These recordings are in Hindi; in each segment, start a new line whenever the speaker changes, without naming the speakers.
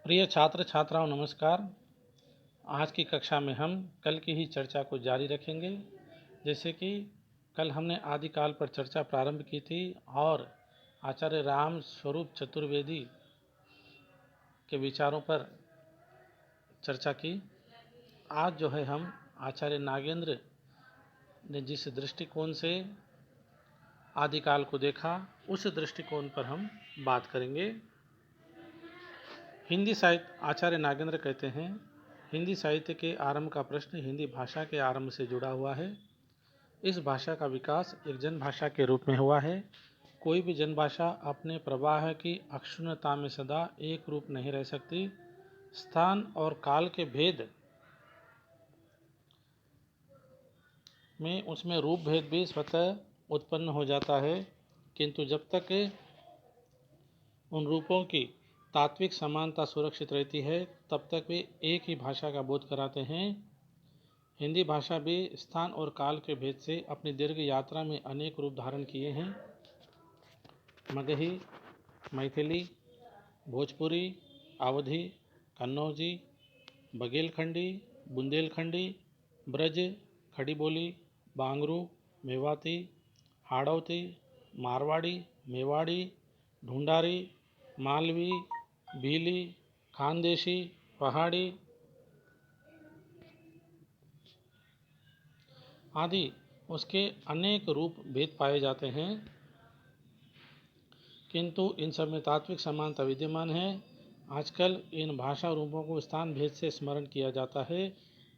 प्रिय छात्र छात्राओं नमस्कार। आज की कक्षा में हम कल की ही चर्चा को जारी रखेंगे। जैसे कि कल हमने आदिकाल पर चर्चा प्रारंभ की थी और आचार्य राम स्वरूप चतुर्वेदी के विचारों पर चर्चा की। आज जो है हम आचार्य नागेंद्र ने जिस दृष्टिकोण से आदिकाल को देखा उस दृष्टिकोण पर हम बात करेंगे। हिंदी साहित्य आचार्य नागेंद्र कहते हैं, हिंदी साहित्य के आरंभ का प्रश्न हिंदी भाषा के आरंभ से जुड़ा हुआ है। इस भाषा का विकास एक जनभाषा के रूप में हुआ है। कोई भी जनभाषा अपने प्रवाह की अक्षुण्णता में सदा एक रूप नहीं रह सकती। स्थान और काल के भेद में उसमें रूप भेद भी स्वतः उत्पन्न हो जाता है, किंतु जब तक उन रूपों की तात्विक समानता सुरक्षित रहती है तब तक वे एक ही भाषा का बोध कराते हैं। हिंदी भाषा भी स्थान और काल के भेद से अपनी दीर्घ यात्रा में अनेक रूप धारण किए हैं। मगही, मैथिली, भोजपुरी, अवधी, कन्नौजी, बघेलखंडी, बुंदेलखंडी, ब्रज, खड़ी बोली, बांगरू, मेवाती, हाड़ौती, मारवाड़ी, मेवाड़ी, ढूंढारी, मालवी, भीली, खानदेशी, पहाड़ी आदि उसके अनेक रूप भेद पाए जाते हैं, किंतु इन सब में तात्विक समानता विद्यमान है। आजकल इन भाषा रूपों को स्थान भेद से स्मरण किया जाता है,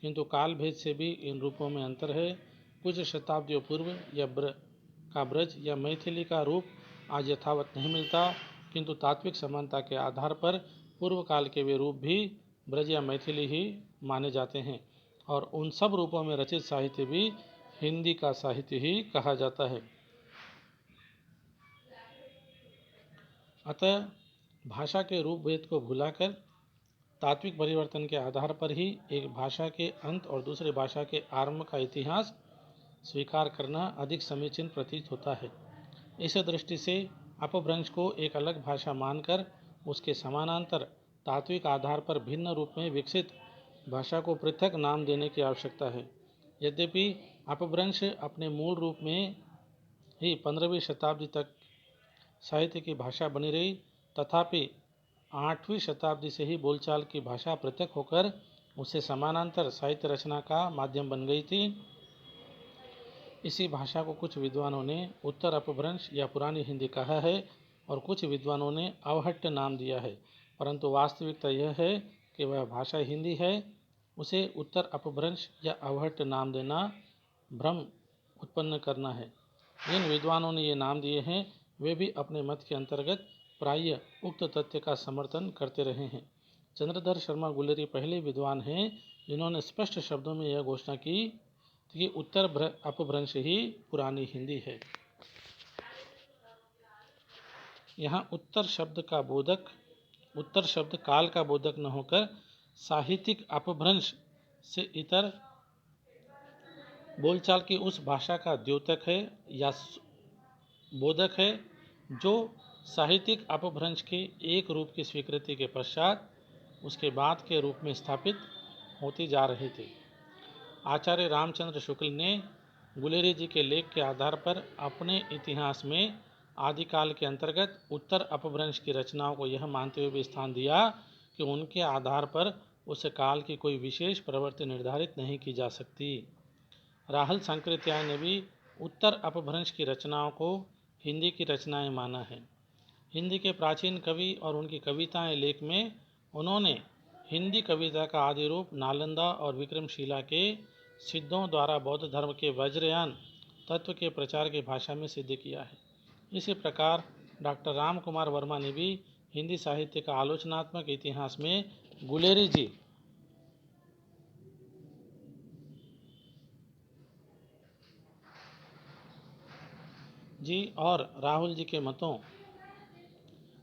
किंतु काल भेद से भी इन रूपों में अंतर है। कुछ शताब्दियों पूर्व या ब्रज या मैथिली का रूप आज यथावत नहीं मिलता, किंतु तात्विक समानता के आधार पर पूर्व काल के वे रूप भी ब्रज या मैथिली ही माने जाते हैं और उन सब रूपों में रचित साहित्य भी हिंदी का साहित्य ही कहा जाता है। अतः भाषा के रूप भेद को भुलाकर तात्विक परिवर्तन के आधार पर ही एक भाषा के अंत और दूसरे भाषा के आरंभ का इतिहास स्वीकार करना अधिक समीचीन प्रतीत होता है। इस दृष्टि से अपभ्रंश को एक अलग भाषा मानकर उसके समानांतर तात्विक आधार पर भिन्न रूप में विकसित भाषा को पृथक नाम देने की आवश्यकता है। यद्यपि अपभ्रंश अपने मूल रूप में ही 15वीं शताब्दी तक साहित्य की भाषा बनी रही, तथापि 8वीं शताब्दी से ही बोलचाल की भाषा पृथक होकर उसे समानांतर साहित्य रचना का माध्यम बन गई थी। इसी भाषा को कुछ विद्वानों ने उत्तर अपभ्रंश या पुरानी हिंदी कहा है और कुछ विद्वानों ने अवहट्ट नाम दिया है, परंतु वास्तविकता यह है कि वह भाषा हिंदी है। उसे उत्तर अपभ्रंश या अवहट्ट नाम देना भ्रम उत्पन्न करना है। जिन विद्वानों ने ये नाम दिए हैं वे भी अपने मत के अंतर्गत प्रायः उक्त तथ्य का समर्थन करते रहे हैं। चंद्रधर शर्मा गुलेरी पहले विद्वान हैं जिन्होंने स्पष्ट शब्दों में यह घोषणा की कि उत्तर अपभ्रंश ही पुरानी हिंदी है। यहाँ उत्तर शब्द काल का बोधक न होकर साहित्यिक अपभ्रंश से इतर बोलचाल की उस भाषा का द्योतक है या बोधक है जो साहित्यिक अपभ्रंश के एक रूप की स्वीकृति के पश्चात उसके बाद के रूप में स्थापित होती जा रही थी। आचार्य रामचंद्र शुक्ल ने गुलेरी जी के लेख के आधार पर अपने इतिहास में आदिकाल के अंतर्गत उत्तर अपभ्रंश की रचनाओं को यह मानते हुए भी स्थान दिया कि उनके आधार पर उस काल की कोई विशेष प्रवृत्ति निर्धारित नहीं की जा सकती। राहुल संकृत्याय ने भी उत्तर अपभ्रंश की रचनाओं को हिंदी की रचनाएं माना है। हिंदी के प्राचीन कवि और उनकी कविताएं लेख में उन्होंने हिंदी कविता का आदि रूप नालंदा और विक्रमशिला के सिद्धों द्वारा बौद्ध धर्म के वज्रयान तत्व के प्रचार की भाषा में सिद्ध किया है। इसी प्रकार डॉक्टर राम कुमार वर्मा ने भी हिंदी साहित्य का आलोचनात्मक इतिहास में गुलेरी जी और राहुल जी के मतों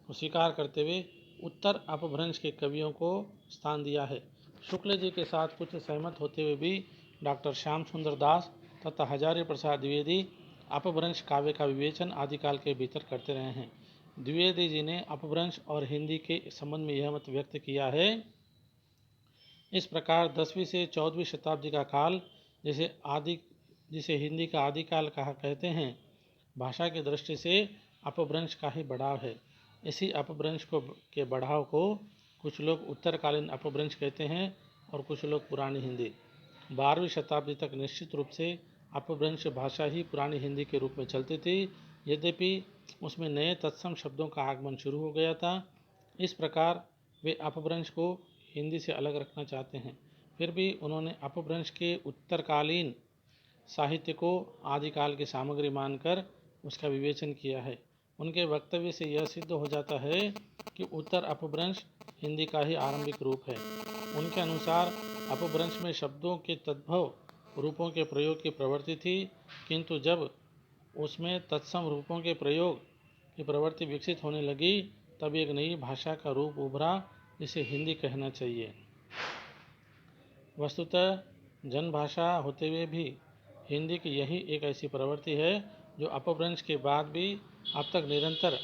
को स्वीकार करते हुए उत्तर अपभ्रंश के कवियों को स्थान दिया है। शुक्ल जी के साथ कुछ सहमत होते हुए भी डॉक्टर श्याम सुंदर दास तथा हजारी प्रसाद द्विवेदी अपभ्रंश काव्य का विवेचन आदिकाल के भीतर करते रहे हैं। द्विवेदी जी ने अपभ्रंश और हिंदी के संबंध में यह मत व्यक्त किया है। इस प्रकार 10वीं से 14वीं शताब्दी का काल जिसे हिंदी का आदिकाल कहते हैं, भाषा की दृष्टि से अपभ्रंश का ही बढ़ाव है। इसी अपभ्रंश के बढ़ाव को कुछ लोग उत्तरकालीन अपभ्रंश कहते हैं और कुछ लोग पुरानी हिंदी। 12वीं शताब्दी तक निश्चित रूप से अपभ्रंश भाषा ही पुरानी हिंदी के रूप में चलती थी, यद्यपि उसमें नए तत्सम शब्दों का आगमन शुरू हो गया था। इस प्रकार वे अपभ्रंश को हिंदी से अलग रखना चाहते हैं। फिर भी उन्होंने अपभ्रंश के उत्तरकालीन साहित्य को आदिकाल की सामग्री मानकर उसका विवेचन किया है। उनके वक्तव्य से यह सिद्ध हो जाता है कि उत्तर अपभ्रंश हिंदी का ही आरंभिक रूप है। उनके अनुसार अपभ्रंश में शब्दों के तद्भव रूपों के प्रयोग की प्रवृत्ति थी, किंतु जब उसमें तत्सम रूपों के प्रयोग की प्रवृत्ति विकसित होने लगी, तब एक नई भाषा का रूप उभरा, जिसे हिंदी कहना चाहिए। वस्तुतः जनभाषा होते हुए भी हिंदी की यही एक ऐसी प्रवृत्ति है जो अपभ्रंश के बाद भी अब तक निरंतर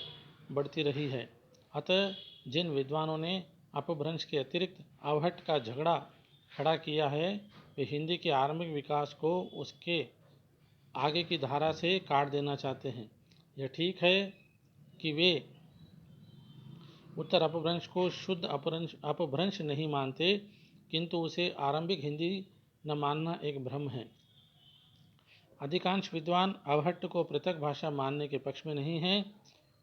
बढ़ती रही है। अतः जिन विद्वानों ने अपभ्रंश के अतिरिक्त अवहट्ट का झगड़ा खड़ा किया है, वे हिंदी के आरंभिक विकास को उसके आगे की धारा से काट देना चाहते हैं। यह ठीक है कि वे उत्तर अपभ्रंश को शुद्ध अपभ्रंश नहीं मानते, किंतु उसे आरंभिक हिंदी न मानना एक भ्रम है। अधिकांश विद्वान अवहट्ट को पृथक भाषा मानने के पक्ष में नहीं हैं।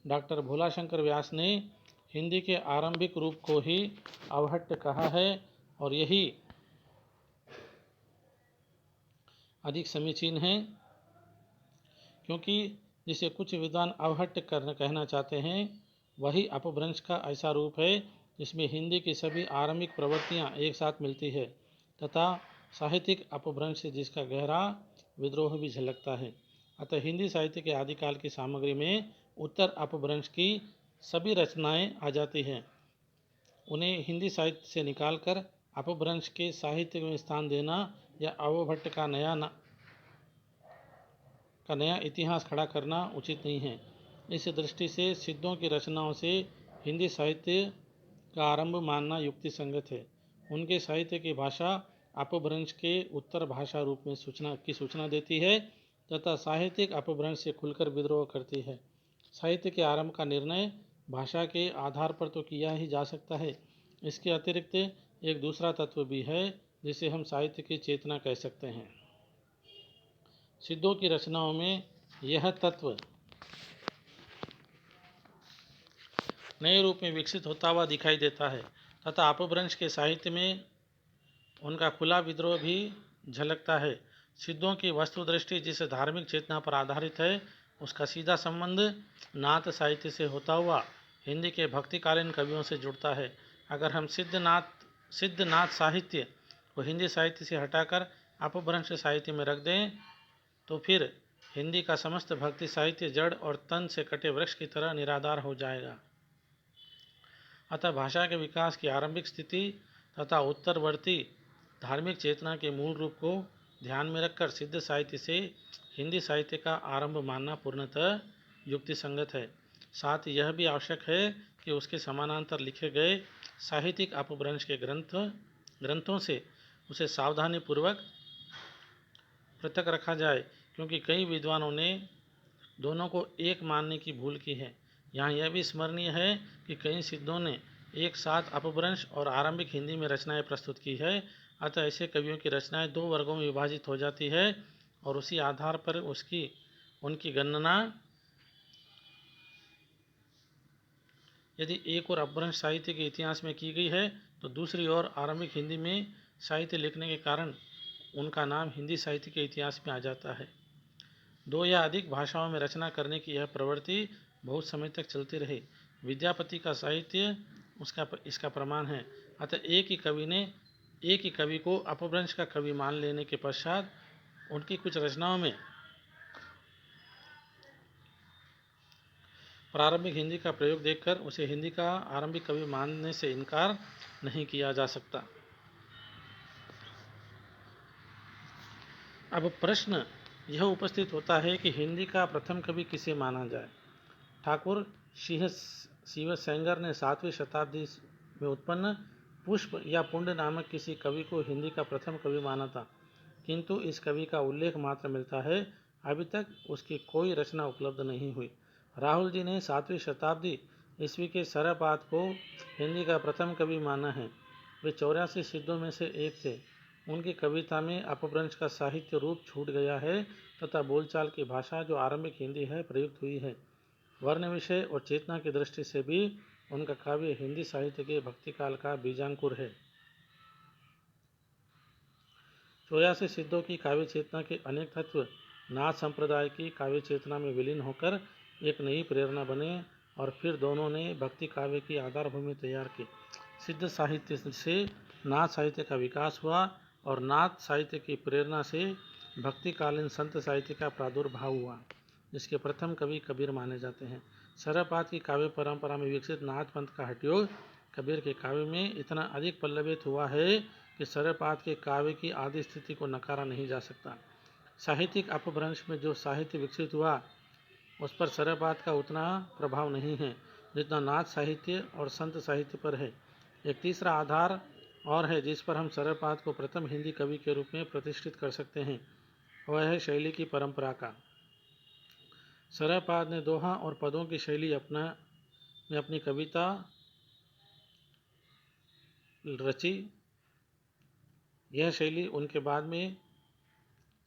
डॉक्टर भोलाशंकर व्यास ने हिंदी के आरंभिक रूप को ही अवहट्ट कहा है और यही अधिक समीचीन है, क्योंकि जिसे कुछ विद्वान अवहट्ट कहना चाहते हैं, वही अपभ्रंश का ऐसा रूप है जिसमें हिंदी की सभी आरंभिक प्रवृत्तियां एक साथ मिलती है तथा साहित्यिक अपभ्रंश से जिसका गहरा विद्रोह भी झलकता है। अतः हिंदी साहित्य के आदिकाल की सामग्री में उत्तर अपभ्रंश की सभी रचनाएं आ जाती हैं। उन्हें हिंदी साहित्य से निकालकर अपभ्रंश के साहित्य में स्थान देना या अवभट्ट का नया इतिहास खड़ा करना उचित नहीं है। इस दृष्टि से सिद्धों की रचनाओं से हिंदी साहित्य का आरंभ मानना युक्ति संगत है। उनके साहित्य की भाषा अपभ्रंश के उत्तर भाषा रूप में सूचना देती है तथा साहित्यिक अपभ्रंश से खुलकर विद्रोह करती है। साहित्य के आरंभ का निर्णय भाषा के आधार पर तो किया ही जा सकता है, इसके अतिरिक्त एक दूसरा तत्व भी है जिसे हम साहित्य की चेतना कह सकते हैं। सिद्धों की रचनाओं में यह तत्व नए रूप में विकसित होता हुआ दिखाई देता है तथा अपभ्रंश के साहित्य में उनका खुला विद्रोह भी झलकता है। सिद्धों की वस्तु दृष्टि जिस धार्मिक चेतना पर आधारित है, उसका सीधा संबंध नाथ साहित्य से होता हुआ हिंदी के भक्तिकालीन कवियों से जुड़ता है। अगर हम सिद्ध नाथ साहित्य को हिंदी साहित्य से हटाकर अपभ्रंश साहित्य में रख दें, तो फिर हिंदी का समस्त भक्ति साहित्य जड़ और तन से कटे वृक्ष की तरह निराधार हो जाएगा। अतः भाषा के विकास की आरंभिक स्थिति तथा उत्तरवर्ती धार्मिक चेतना के मूल रूप को ध्यान में रखकर सिद्ध साहित्य से हिंदी साहित्य का आरंभ मानना पूर्णतः युक्ति संगत है। साथ यह भी आवश्यक है कि उसके समानांतर लिखे गए साहित्यिक अपभ्रंश के ग्रंथों से उसे सावधानी पूर्वक पृथक रखा जाए, क्योंकि कई विद्वानों ने दोनों को एक मानने की भूल की है। यहाँ यह भी स्मरणीय है कि कई सिद्धों ने एक साथ अपभ्रंश और आरंभिक हिंदी में रचनाएं प्रस्तुत की है। अतः ऐसे कवियों की रचनाएं दो वर्गों में विभाजित हो जाती है और उसी आधार पर उनकी गणना यदि एक और अपभ्रंश साहित्य के इतिहास में की गई है, तो दूसरी ओर आरंभिक हिंदी में साहित्य लिखने के कारण उनका नाम हिंदी साहित्य के इतिहास में आ जाता है। दो या अधिक भाषाओं में रचना करने की यह प्रवृत्ति बहुत समय तक चलती रही। विद्यापति का साहित्य इसका प्रमाण है। अतः एक ही कवि को अपभ्रंश का कवि मान लेने के पश्चात उनकी कुछ रचनाओं में प्रारंभिक हिंदी का प्रयोग देखकर उसे हिंदी का आरंभिक कवि मानने से इनकार नहीं किया जा सकता। अब प्रश्न यह उपस्थित होता है कि हिंदी का प्रथम कवि किसे माना जाए। ठाकुर शिवसेंगर ने 7वीं शताब्दी में उत्पन्न पुष्प या पुंड नामक किसी कवि को हिंदी का प्रथम कवि माना था, किंतु इस कवि का उल्लेख मात्र मिलता है। अभी तक उसकी कोई रचना उपलब्ध नहीं हुई। राहुल जी ने 7वीं शताब्दी ईस्वी के सरपात को हिंदी का प्रथम कवि माना है। वे 84 सिद्धों में से एक थे। उनकी कविता में अपभ्रंश का साहित्य रूप छूट गया है तथा बोलचाल की भाषा जो आरंभिक हिंदी है प्रयुक्त हुई है। वर्ण विषय और चेतना की दृष्टि से भी उनका काव्य हिंदी साहित्य के भक्तिकाल का बीजांकुर है। 84 सिद्धों की काव्य चेतना के अनेक तत्व नाथ संप्रदाय की काव्य चेतना में विलीन होकर एक नई प्रेरणा बने और फिर दोनों ने भक्ति काव्य की आधारभूमि तैयार की। सिद्ध साहित्य से नाथ साहित्य का विकास हुआ और नाथ साहित्य की प्रेरणा से भक्तिकालीन संत साहित्य का प्रादुर्भाव हुआ, जिसके प्रथम कवि कबीर माने जाते हैं। सरपात की काव्य परंपरा में विकसित नाथ पंथ का हठयोग कबीर के काव्य में इतना अधिक पल्लवित हुआ है कि सरपात के काव्य की आदि स्थिति को नकारा नहीं जा सकता। साहित्यिक अपभ्रंश में जो साहित्य विकसित हुआ उस पर सरपात का उतना प्रभाव नहीं है जितना नाथ साहित्य और संत साहित्य पर है। एक तीसरा आधार और है जिस पर हम सरपात को प्रथम हिंदी कवि के रूप में प्रतिष्ठित कर सकते हैं, वह है शैली की परंपरा का। सरपात ने दोहा और पदों की शैली में अपनी कविता रची। यह शैली उनके बाद में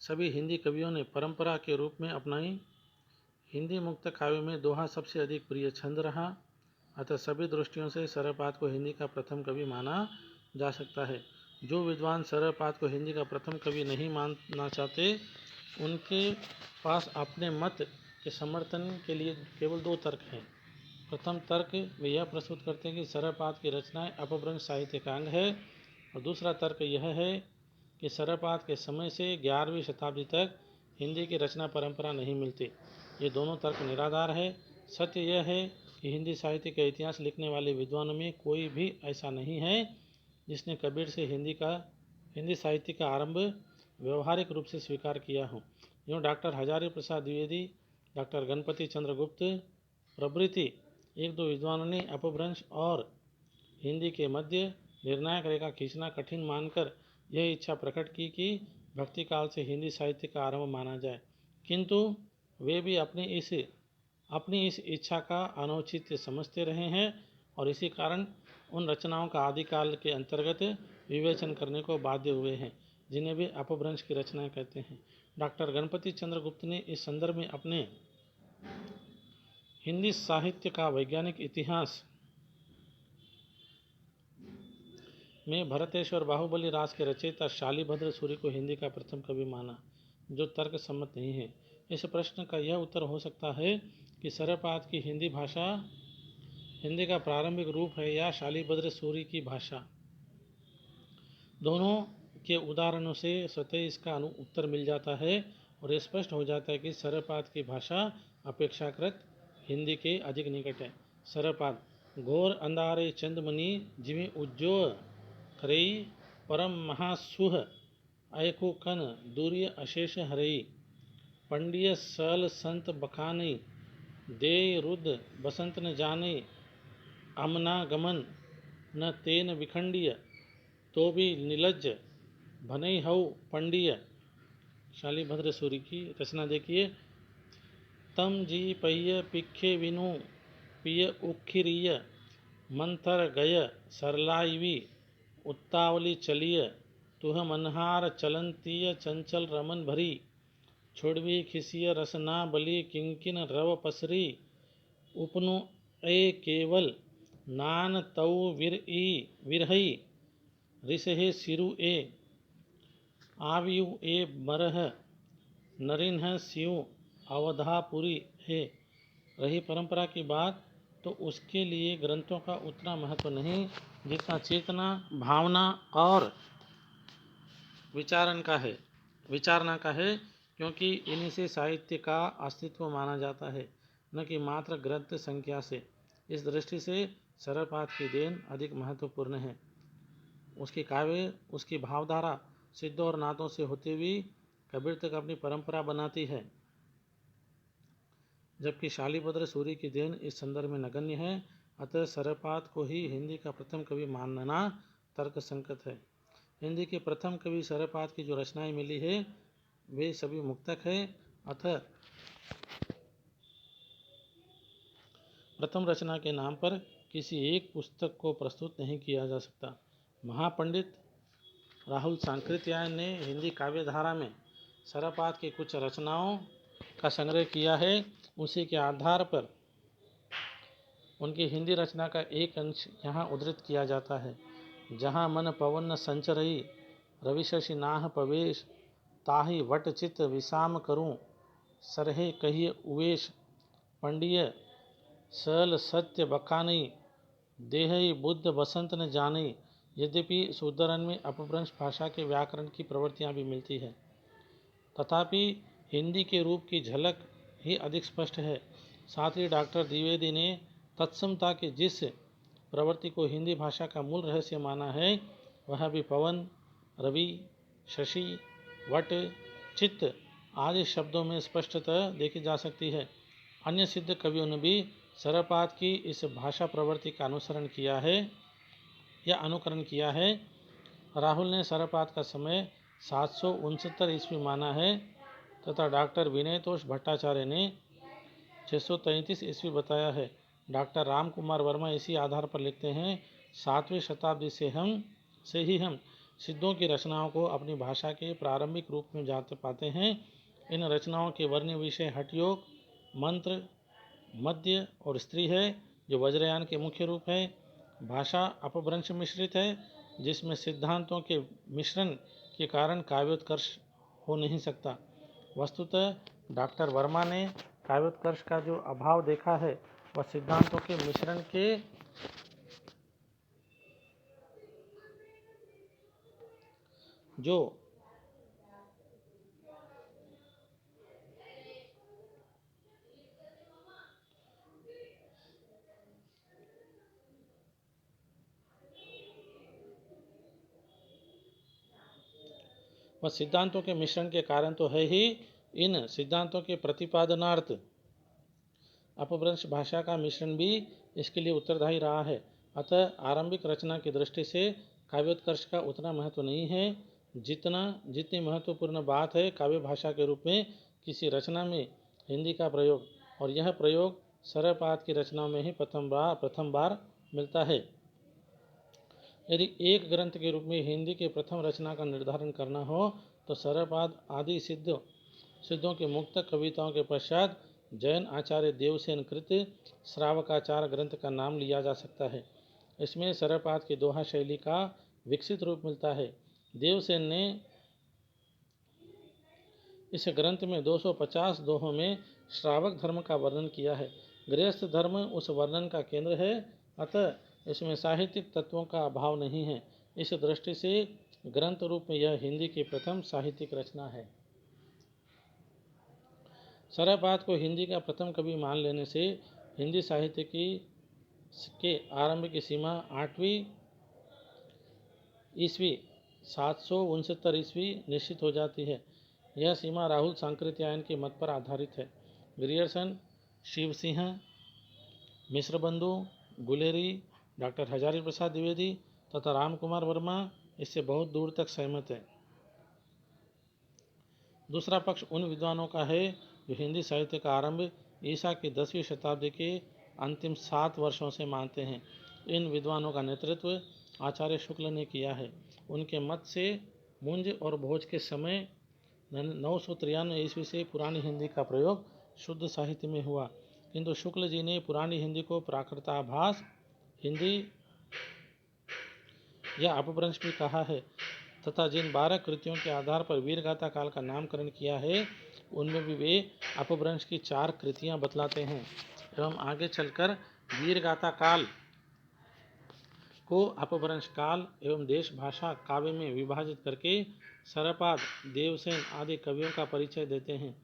सभी हिंदी कवियों ने परंपरा के रूप में अपनाई। हिंदी मुक्त काव्य में दोहा सबसे अधिक प्रिय छंद रहा, अतः सभी दृष्टियों से सरपात को हिंदी का प्रथम कवि माना जा सकता है। जो विद्वान सरपात को हिंदी का प्रथम कवि नहीं मानना चाहते, उनके पास अपने मत के समर्थन के लिए केवल दो तर्क हैं। प्रथम तर्क वे यह प्रस्तुत करते हैं कि सरपात की रचनाएं अपभ्रंश साहित्य का अंग है, और दूसरा तर्क यह है कि सरपात के समय से 11वीं शताब्दी तक हिंदी की रचना परंपरा नहीं मिलती। ये दोनों तर्क निराधार है। सत्य यह है कि हिंदी साहित्य का इतिहास लिखने वाले विद्वानों में कोई भी ऐसा नहीं है जिसने कबीर से हिंदी साहित्य का आरंभ व्यवहारिक रूप से स्वीकार किया हो। यूँ डॉक्टर हजारी प्रसाद द्विवेदी, डॉक्टर गणपति चंद्र गुप्त प्रभृति एक दो विद्वानों ने अपभ्रंश और हिंदी के मध्य निर्णायक रेखा खींचना कठिन मानकर यह इच्छा प्रकट की कि भक्ति काल से हिंदी साहित्य का आरंभ माना जाए, किंतु वे भी अपनी इस इच्छा का अनौचित्य समझते रहे हैं और इसी कारण उन रचनाओं का आदिकाल के अंतर्गत विवेचन करने को बाध्य हुए हैं जिन्हें वे अपभ्रंश की रचनाएं कहते हैं। डॉक्टर गणपति चंद्र गुप्त ने इस संदर्भ में अपने हिंदी साहित्य का वैज्ञानिक इतिहास में भरतेश्वर बाहुबली रास के रचयिता शालिभद्र सूरी को हिंदी का प्रथम कवि माना, जो तर्क सम्मत नहीं है। इस प्रश्न का यह उत्तर हो सकता है कि सरपात की हिंदी भाषा हिंदी का प्रारंभिक रूप है या शालिभद्र सूरी की भाषा। दोनों के उदाहरणों से स्वतः इसका उत्तर मिल जाता है और स्पष्ट हो जाता है कि सरपात की भाषा अपेक्षाकृत हिंदी के अधिक निकट है। सरपात घोर अंधारे चंदमनी जिमें उज्जो करई परम महासुह ऐको कन दूर्य अशेष हरई पंडिय सल संत बखानई दे रुद्र बसंत न जानई अमना गमन न तेन विखंडिय तो भी निलज्ज भनई हऊ पंडिय। शालिभद्र सूरी की रचना देखिए। तम जी पहिय पिखे विनु पिय उखिरिय मंथर गय सरलाईवी उत्तावली चलिय तुह मनहार चलंतीय चंचल रमन भरी छोड़वी खिसिय रसना बली किंकिन रव पसरी उपनु ए केवल नान तऊ विरहई ऋषहे सिरु ए आवियु ए मरह नरिन्ह सिउ अवधापुरी है। रही परंपरा की बात तो उसके लिए ग्रंथों का उतना महत्व नहीं जितना चेतना, भावना और विचारना का है, क्योंकि इन्हीं से साहित्य का अस्तित्व माना जाता है, न कि मात्र ग्रंथ संख्या से। इस दृष्टि से सरपात की देन अधिक महत्वपूर्ण है। उसकी काव्य, उसकी भावधारा सिद्धों और नाथों से होती हुई कबीर तक अपनी परंपरा बनाती है। जबकि शालिभद्र सूर्य की देन इस संदर्भ में नगण्य है। अतः सरपात को ही हिंदी का प्रथम कवि मानना तर्क संगत है। हिंदी के प्रथम कवि सरपात की जो रचनाएं मिली है वे सभी मुक्तक है। अतः प्रथम रचना के नाम पर किसी एक पुस्तक को प्रस्तुत नहीं किया जा सकता। महापंडित राहुल सांकृत्यायन ने हिंदी काव्य धारा में सरपात की कुछ रचनाओं का संग्रह किया है। उसी के आधार पर उनकी हिंदी रचना का एक अंश यहाँ उद्धृत किया जाता है। जहाँ मन पवन संचरई रवि शशि नाह पवेश ताहि वट चित विसाम करूं सरहे कहिए उवेश पंडिय सल सत्य बखानई देहई बुद्ध बसंत न जानई। यद्यपि सुदर्शन में अपभ्रंश भाषा के व्याकरण की प्रवृत्तियाँ भी मिलती है, तथापि हिंदी के रूप की झलक ही अधिक स्पष्ट है। साथ ही डॉक्टर द्विवेदी ने तत्समता की जिस प्रवृत्ति को हिंदी भाषा का मूल रहस्य माना है, वह भी पवन, रवि, शशि, वट, चित्त आदि शब्दों में स्पष्टतः देखी जा सकती है। अन्य सिद्ध कवियों ने भी सरपात की इस भाषा प्रवृत्ति का अनुसरण किया है या अनुकरण किया है। राहुल ने सरपात का समय 769 ईस्वी माना है तथा डॉक्टर विनयतोष भट्टाचार्य ने 633 ईस्वी बताया है। डॉक्टर राम कुमार वर्मा इसी आधार पर लिखते हैं, 7वीं शताब्दी से ही हम सिद्धों की रचनाओं को अपनी भाषा के प्रारंभिक रूप में जाते पाते हैं। इन रचनाओं के वर्ण्य विषय हठयोग, मंत्र, मध्य और स्त्री है, जो वज्रयान के मुख्य रूप है। भाषा अपभ्रंश मिश्रित है, जिसमें सिद्धांतों के मिश्रण के कारण काव्योत्कर्ष हो नहीं सकता। वस्तुतः डॉक्टर वर्मा ने काव्योत्कर्ष का जो अभाव देखा है, वह सिद्धांतों के मिश्रण के सिद्धांतों के मिश्रण के कारण तो है ही, इन सिद्धांतों के प्रतिपादनार्थ अपभ्रंश भाषा का मिश्रण भी इसके लिए उत्तरदायी रहा है। अतः आरंभिक रचना की दृष्टि से काव्योत्कर्ष का उतना महत्व नहीं है जितनी महत्वपूर्ण बात है काव्य भाषा के रूप में किसी रचना में हिंदी का प्रयोग, और यह प्रयोग सरपात की रचनाओं में ही प्रथम बार मिलता है। यदि एक ग्रंथ के रूप में हिंदी के प्रथम रचना का निर्धारण करना हो तो सरपात आदि सिद्धों के मुक्त कविताओं के पश्चात जैन आचार्य देवसेन कृत श्रावकाचार ग्रंथ का नाम लिया जा सकता है। इसमें सरपात की दोहा शैली का विकसित रूप मिलता है। देवसेन ने इस ग्रंथ में 250 दोहों में श्रावक धर्म का वर्णन किया है। गृहस्थ धर्म उस वर्णन का केंद्र है, अतः इसमें साहित्यिक तत्वों का अभाव नहीं है। इस दृष्टि से ग्रंथ रूप में यह हिंदी की प्रथम साहित्यिक रचना है। सरपात को हिंदी का प्रथम कवि मान लेने से हिंदी साहित्य के आरंभ की सीमा 8वीं ईस्वी 769 ईस्वी निश्चित हो जाती है। यह सीमा राहुल सांकृत्यायन के मत पर आधारित है। ग्रियर्सन, शिव सिंह, मिश्रबंधु, गुलेरी, डॉक्टर हजारी प्रसाद द्विवेदी तथा राम कुमार वर्मा इससे बहुत दूर तक सहमत है। दूसरा पक्ष उन विद्वानों का है जो हिंदी साहित्य का आरंभ ईसा की 10वीं शताब्दी के अंतिम 7 वर्षों से मानते हैं। इन विद्वानों का नेतृत्व आचार्य शुक्ल ने किया है। उनके मत से मुंज और भोज के समय 993 ईस्वी से पुरानी हिंदी का प्रयोग शुद्ध साहित्य में हुआ, किंतु शुक्ल जी ने पुरानी हिंदी को प्राकृताभास हिंदी या अपभ्रंश भी कहा है तथा जिन 12 कृतियों के आधार पर वीरगाथा काल का नामकरण किया है, उनमें भी वे अपभ्रंश की 4 कृतियां बतलाते हैं एवं आगे चलकर वीरगाथा काल को अपभ्रंश काल एवं देश भाषा काव्य में विभाजित करके सरपात, देवसेन आदि कवियों का परिचय देते हैं।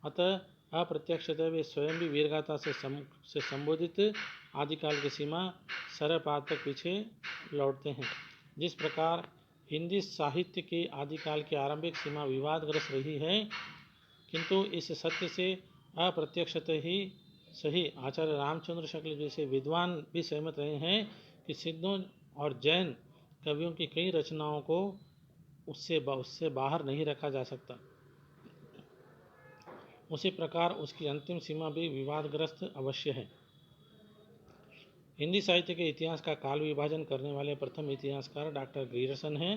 अतः अप्रत्यक्षतः वे स्वयं भी वीरगाथा से संबोधित आदिकाल की सीमा सरपात तक पीछे लौटते हैं। जिस प्रकार हिंदी साहित्य के आदिकाल की आरंभिक सीमा विवादग्रस्त रही है, किंतु इस सत्य से अप्रत्यक्षतः ही सही आचार्य रामचंद्र शुक्ल जैसे विद्वान भी सहमत रहे हैं कि सिद्धों और जैन कवियों की कई रचनाओं को उससे बाहर नहीं रखा जा सकता। उसी प्रकार उसकी अंतिम सीमा भी विवादग्रस्त अवश्य है। हिंदी साहित्य के इतिहास का काल विभाजन करने वाले प्रथम इतिहासकार डॉक्टर ग्रियर्सन हैं।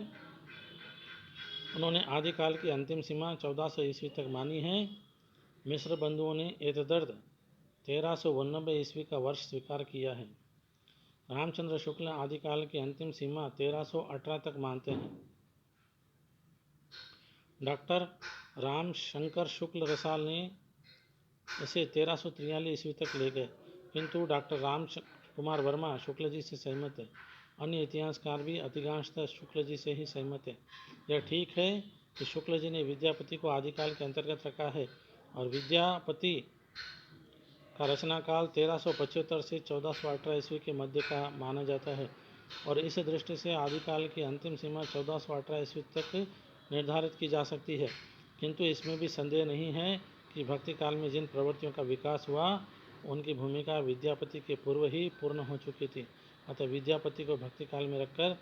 उन्होंने आदिकाल की अंतिम सीमा 1400 ईस्वी तक मानी है। मिस्र बंधुओं ने एतदर्थ 1392 ईस्वी का वर्ष स्वीकार किया है। रामचंद्र शुक्ल आदिकाल की अंतिम सीमा 1318 तक मानते हैं। डॉक्टर राम शंकर शुक्ल रसाल ने इसे 1343 ईस्वी तक ले गए, किंतु डॉक्टर राम कुमार वर्मा शुक्ल जी से सहमत है। अन्य इतिहासकार भी अधिकांशतः शुक्ल जी से ही सहमत है। यह ठीक है कि शुक्ल जी ने विद्यापति को आदिकाल के अंतर्गत रखा है और विद्यापति का रचना काल 1375 से 1418 ईस्वी के मध्य का माना जाता है और इस दृष्टि से आदिकाल की अंतिम सीमा 1418 ईस्वी तक निर्धारित की जा सकती है। किंतु इसमें भी संदेह नहीं है कि भक्ति काल में जिन प्रवृत्तियों का विकास हुआ उनकी भूमिका विद्यापति के पूर्व ही पूर्ण हो चुकी थी। अतः विद्यापति को भक्ति काल में रखकर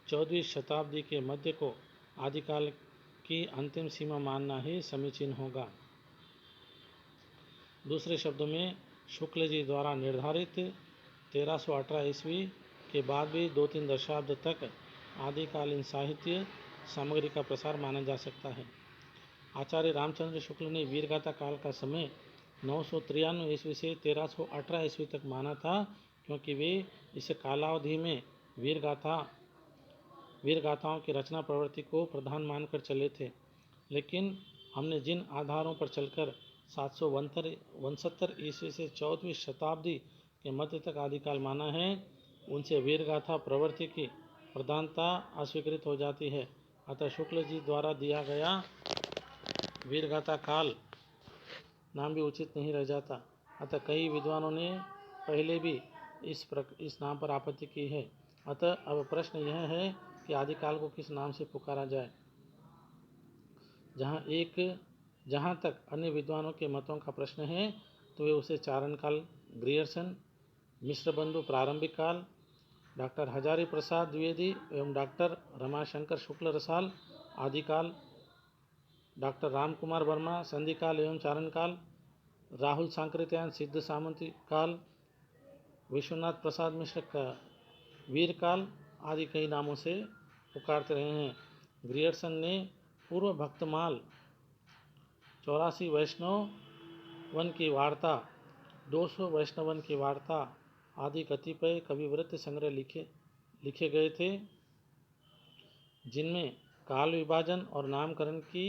14वीं शताब्दी के मध्य को आदिकाल की अंतिम सीमा मानना ही समीचीन होगा। दूसरे शब्दों में शुक्ल जी द्वारा निर्धारित 1318 ईस्वी के बाद भी 2-3 दशाब्द तक आदिकालीन साहित्य सामग्री का प्रसार माना जा सकता है। आचार्य रामचंद्र शुक्ल ने वीरगाथा काल का समय 993 ईस्वी से 1318 ईस्वी तक माना था, क्योंकि वे इस कालावधि में वीरगाथाओं की रचना प्रवृत्ति को प्रधान मानकर चले थे। लेकिन हमने जिन आधारों पर चलकर 769 ईस्वी से 14वीं शताब्दी के मध्य तक आदिकाल माना है, उनसे वीरगाथा प्रवृत्ति की प्रधानता अस्वीकृत हो जाती है। अतः शुक्ल जी द्वारा दिया गया वीरगाथा काल नाम भी उचित नहीं रह जाता। अतः कई विद्वानों ने पहले भी इस नाम पर आपत्ति की है। अतः अब प्रश्न यह है कि आदिकाल को किस नाम से पुकारा जाए। जहाँ तक अन्य विद्वानों के मतों का प्रश्न है तो वे उसे चारण काल ग्रियर्सन, मिश्र बंधु प्रारंभिक काल, डॉक्टर हजारी प्रसाद द्विवेदी एवं डॉक्टर रमाशंकर शुक्ल रसाल आदिकाल, डॉक्टर राम कुमार वर्मा संधि काल एवं चारण काल, राहुल सांकृत्यायन सिद्ध सामंती काल, विश्वनाथ प्रसाद मिश्र का वीर काल आदि कई नामों से पुकारते रहे हैं। ग्रियर्सन ने पूर्व भक्तमाल, 84 वैष्णवन की वार्ता, 200 वैष्णवन की वार्ता आदि कतिपय कविवृत्त संग्रह लिखे गए थे, जिनमें काल विभाजन और नामकरण की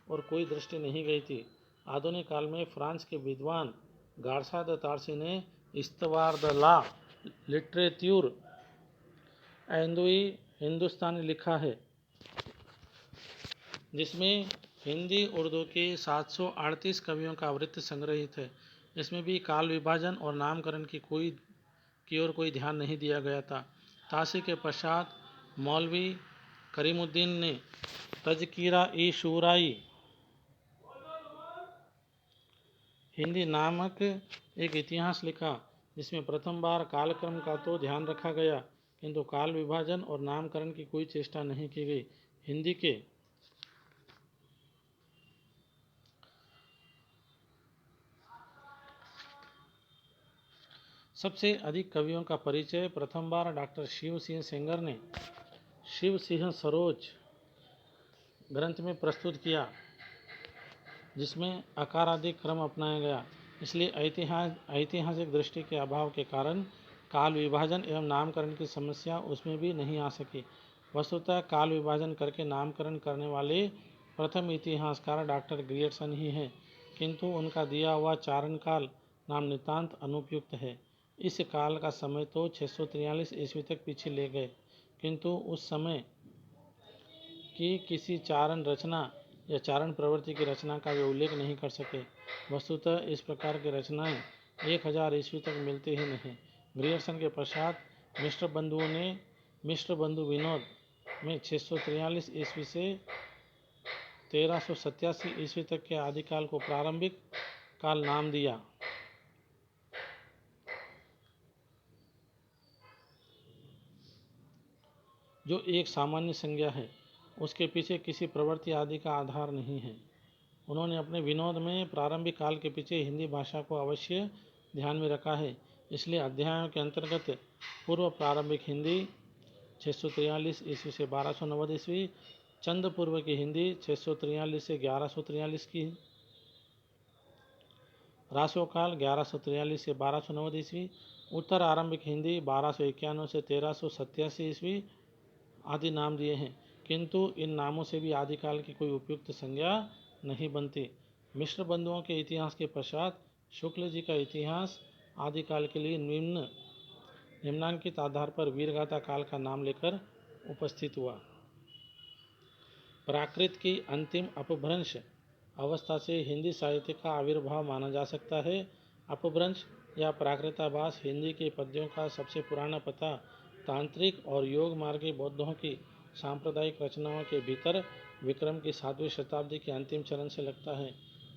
और कोई दृष्टि नहीं गई थी। आधुनिक काल में फ्रांस के विद्वान गार्सा द तारसी ने इस्तवार द ला लिटरेट्यूर एंदुई हिंदुस्तानी लिखा है, जिसमें हिंदी उर्दू के 738 कवियों का वृत्त संग्रहित है। इसमें भी काल विभाजन और नामकरण की ओर कोई ध्यान नहीं दिया गया था। तासी के पश्चात मौलवी करीमुद्दीन ने तज़किरा-ई-शुराई हिंदी नामक एक इतिहास लिखा, जिसमें प्रथम बार कालक्रम का तो ध्यान रखा गया, किंतु काल विभाजन और नामकरण की कोई चेष्टा नहीं की गई। हिंदी के सबसे अधिक कवियों का परिचय प्रथम बार डॉक्टर शिव सिंह सेंगर ने शिव सिंह सरोज ग्रंथ में प्रस्तुत किया, जिसमें आकारादि क्रम अपनाया गया। इसलिए ऐतिहासिक दृष्टि के अभाव के कारण काल विभाजन एवं नामकरण की समस्या उसमें भी नहीं आ सकी। वस्तुतः काल विभाजन करके नामकरण करने वाले प्रथम इतिहासकार डॉक्टर ग्रियर्सन ही हैं, किंतु उनका दिया हुआ चारण काल नाम नितांत अनुपयुक्त है। इस काल का समय तो 643 ईस्वी तक पीछे ले गए, किंतु उस समय की किसी चारण रचना या चारण प्रवृत्ति की रचना का वे उल्लेख नहीं कर सके। वस्तुतः इस प्रकार की रचनाएं 1000 ईस्वी तक मिलती ही नहीं। ग्रियर्सन के पश्चात मिश्र बंधु विनोद में 643 ईस्वी से 1387 ईस्वी तक के आदिकाल को प्रारंभिक काल नाम दिया। जो एक सामान्य संज्ञा है, उसके पीछे किसी प्रवृत्ति आदि का आधार नहीं है। उन्होंने अपने विनोद में प्रारंभिक काल के पीछे हिंदी भाषा को अवश्य ध्यान में रखा है। इसलिए अध्यायों के अंतर्गत पूर्व प्रारंभिक हिंदी 643 ईस्वी से 1290 ईस्वी, चंद पूर्व की हिंदी 643 से 1143 की, रासोकाल 1143 से 1290 ईस्वी, उत्तर आरंभिक हिंदी 1291 से 1387 ईस्वी आदि नाम दिए हैं, किंतु इन नामों से भी आदिकाल की कोई उपयुक्त संज्ञा नहीं बनती। मिश्र बंधुओं के इतिहास के पश्चात शुक्ल जी का इतिहास आदिकाल के लिए निम्नांकित आधार पर वीरगाथा काल का नाम लेकर उपस्थित हुआ। प्राकृत की अंतिम अपभ्रंश अवस्था से हिंदी साहित्य का आविर्भाव माना जा सकता है। अपभ्रंश या प्राकृताभास हिंदी के पद्यों का सबसे पुराना पता तांत्रिक और योग मार्गी बौद्धों की सांप्रदायिक रचनाओं के भीतर विक्रम की 7वीं शताब्दी के अंतिम चरण से लगता है।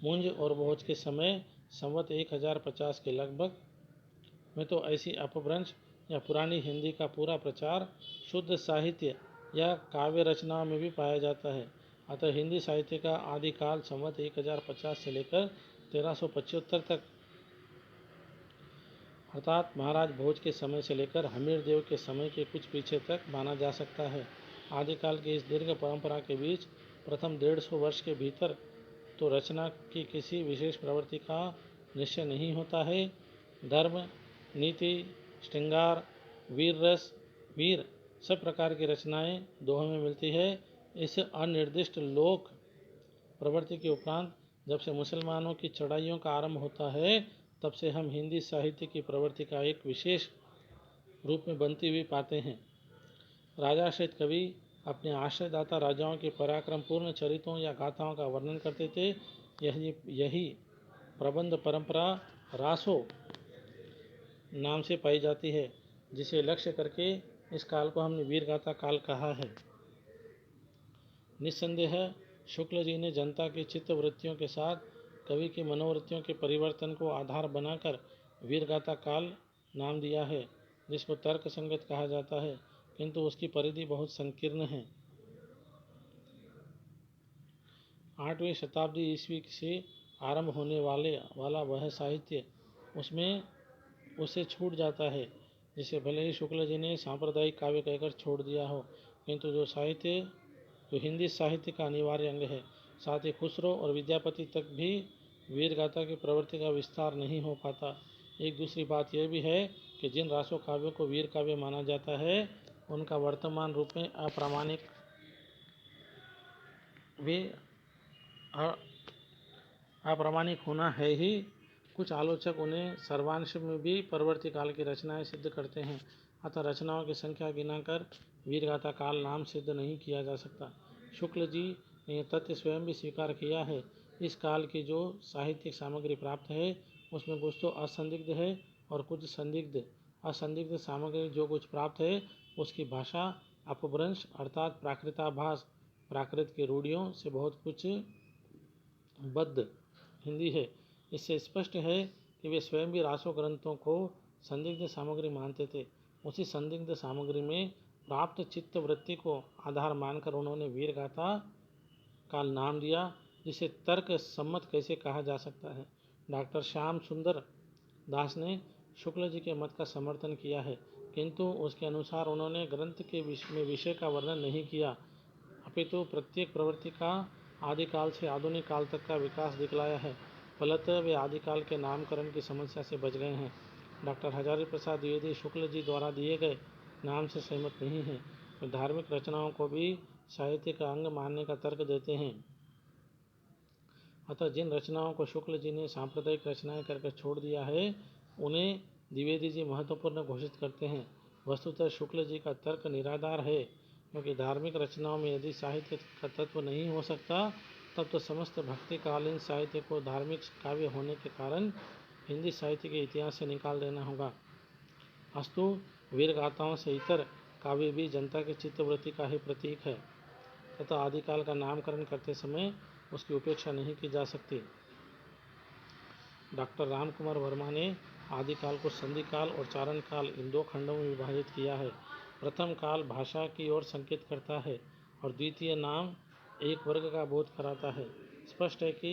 मुंज और भोज के समय संवत 1050 के लगभग में तो ऐसी अपभ्रंश या पुरानी हिंदी का पूरा प्रचार शुद्ध साहित्य या काव्य रचनाओं में भी पाया जाता है। अतः हिंदी साहित्य का आदिकाल संवत 1050 से लेकर 1375 तक अर्थात महाराज भोज के समय से लेकर हमीर देव के समय के कुछ पीछे तक माना जा सकता है। आदिकाल की इस दीर्घ परंपरा के बीच प्रथम 150 वर्ष के भीतर तो रचना की किसी विशेष प्रवृत्ति का निश्चय नहीं होता है। धर्म, नीति, श्रृंगार, वीर रस, वीर सब प्रकार की रचनाएं दोहों में मिलती है। इस अनिर्दिष्ट लोक प्रवृत्ति के उपरांत जब से मुसलमानों की चढ़ाइयों का आरंभ होता है, तब से हम हिंदी साहित्य की प्रवृत्ति का एक विशेष रूप में बनती हुई पाते हैं। राजाश्रित कवि अपने आश्रयदाता राजाओं के पराक्रमपूर्ण चरित्रों या गाथाओं का वर्णन करते थे। यही प्रबंध परंपरा रासो नाम से पाई जाती है, जिसे लक्ष्य करके इस काल को हमने वीरगाथा काल कहा है। निस्संदेह शुक्ल जी ने जनता की चित्त वृत्तियों के साथ कवि की मनोवृत्तियों के परिवर्तन को आधार बनाकर वीरगाथा काल नाम दिया है, जिसको तर्क संगत कहा जाता है, किंतु उसकी परिधि बहुत संकीर्ण है। 8वीं शताब्दी ईस्वी से आरंभ होने वाला वह साहित्य उससे छूट जाता है, जिसे भले ही शुक्ल जी ने सांप्रदायिक काव्य कहकर छोड़ दिया हो, किंतु जो हिंदी साहित्य का अनिवार्य अंग है। साथ ही खुसरो और विद्यापति तक भी वीरगाथा की प्रवृत्ति का विस्तार नहीं हो पाता। एक दूसरी बात यह भी है कि जिन रासो काव्यों को वीर काव्य माना जाता है, उनका वर्तमान रूप में अप्रामाणिक होना है ही। कुछ आलोचक उन्हें सर्वांश में भी परवर्ती काल की रचनाएं सिद्ध करते हैं। अतः रचनाओं की संख्या गिनाकर वीरगाथा काल नाम सिद्ध नहीं किया जा सकता। शुक्ल जी ने यह तथ्य स्वयं भी स्वीकार किया है। इस काल की जो साहित्यिक सामग्री प्राप्त है, उसमें कुछ तो असंदिग्ध है और कुछ संदिग्ध। असंदिग्ध सामग्री जो कुछ प्राप्त है, उसकी भाषा अपभ्रंश अर्थात प्राकृताभास, प्राकृत की रूढ़ियों से बहुत कुछ बद्ध हिंदी है। इससे स्पष्ट है कि वे स्वयं भी रासो ग्रंथों को संदिग्ध सामग्री मानते थे। उसी संदिग्ध सामग्री में प्राप्त चित्त वृत्ति को आधार मानकर उन्होंने वीरगाथा काल नाम दिया, जिसे तर्क सम्मत कैसे कहा जा सकता है। डॉक्टर श्याम सुंदर दास ने शुक्ल जी के मत का समर्थन किया है, किंतु उसके अनुसार उन्होंने ग्रंथ के विषय का वर्णन नहीं किया, अपितु प्रत्येक प्रवृत्ति का आदिकाल से आधुनिक काल तक का विकास दिखलाया है। फलतः वे आदिकाल के नामकरण की समस्या से बच गए हैं। डॉक्टर हजारी प्रसाद द्विवेदी शुक्ल जी द्वारा दिए गए नाम से सहमत नहीं हैं। वे धार्मिक रचनाओं को भी साहित्य का अंग मानने का तर्क देते हैं। अतः जिन रचनाओं को शुक्ल जी ने सांप्रदायिक रचनाएं करके छोड़ दिया है, उन्हें द्विवेदी जी महत्वपूर्ण घोषित करते हैं। वस्तुतः शुक्ल जी का तर्क निराधार है, क्योंकि धार्मिक रचनाओं में यदि साहित्य का तत्व नहीं हो सकता, तब तो समस्त भक्तिकालीन साहित्य को धार्मिक काव्य होने के कारण हिंदी साहित्य के इतिहास से निकाल देना होगा। अस्तु वीरगाथाओं से इतर काव्य भी जनता की चित्तवृत्ति का ही प्रतीक है, तथा आदिकाल का नामकरण करते समय उसकी उपेक्षा नहीं की जा सकती। डॉक्टर रामकुमार वर्मा ने आदिकाल को संधिकाल और चारण काल इन दो खंडों में विभाजित किया है। प्रथम काल भाषा की ओर संकेत करता है और द्वितीय नाम एक वर्ग का बोध कराता है। स्पष्ट है कि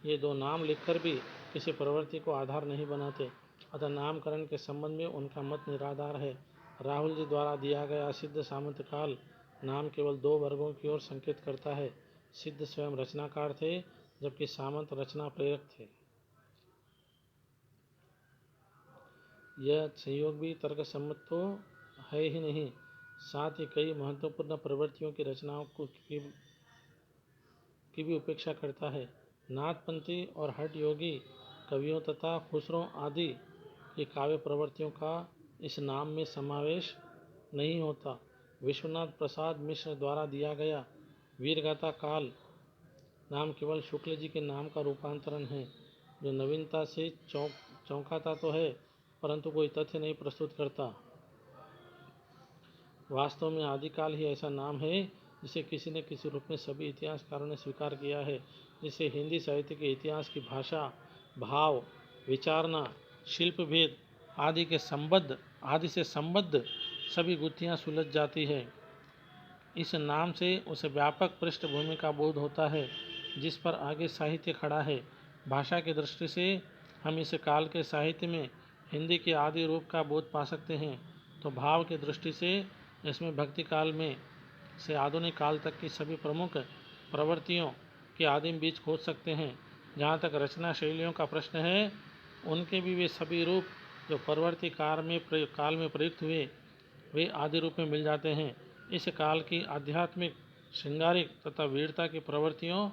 ये दो नाम लिखकर भी किसी प्रवृत्ति को आधार नहीं बनाते, अतः नामकरण के संबंध में उनका मत निराधार है। राहुल जी द्वारा दिया गया सिद्ध सामंत काल नाम केवल दो वर्गों की ओर संकेत करता है। सिद्ध स्वयं रचनाकार थे, जबकि सामंत रचना प्रेरक थे। यह संयोग भी तर्कसम्मत तो है ही नहीं, साथ ही कई महत्वपूर्ण प्रवृत्तियों की रचनाओं की भी उपेक्षा करता है। नाथपंथी और हठ योगी कवियों तथा खुसरों आदि की काव्य प्रवृत्तियों का इस नाम में समावेश नहीं होता। विश्वनाथ प्रसाद मिश्र द्वारा दिया गया वीरगाथा काल नाम केवल शुक्ल जी के नाम का रूपांतरण है, जो नवीनता से चौंकाता तो है, परंतु कोई तथ्य नहीं प्रस्तुत करता। वास्तव में आदिकाल ही ऐसा नाम है जिसे किसी न किसी रूप में सभी इतिहासकारों ने स्वीकार किया है, जिसे हिंदी साहित्य के इतिहास की भाषा, भाव, विचारना, शिल्प भेद आदि से संबद्ध सभी गुत्थियां सुलझ जाती है। इस नाम से उस व्यापक पृष्ठभूमि का बोध होता है जिस पर आगे साहित्य खड़ा है। भाषा की दृष्टि से हम इस काल के साहित्य में हिंदी के आदि रूप का बोध पा सकते हैं, तो भाव की दृष्टि से इसमें भक्ति काल में से आधुनिक काल तक की सभी प्रमुख प्रवृत्तियों के आदिम बीज खोज सकते हैं। जहाँ तक रचना शैलियों का प्रश्न है, उनके भी वे सभी रूप जो परवर्ती काल में प्रयुक्त हुए वे आदि रूप में मिल जाते हैं। इस काल की आध्यात्मिक, श्रृंगारिक तथा वीरता की प्रवृत्तियों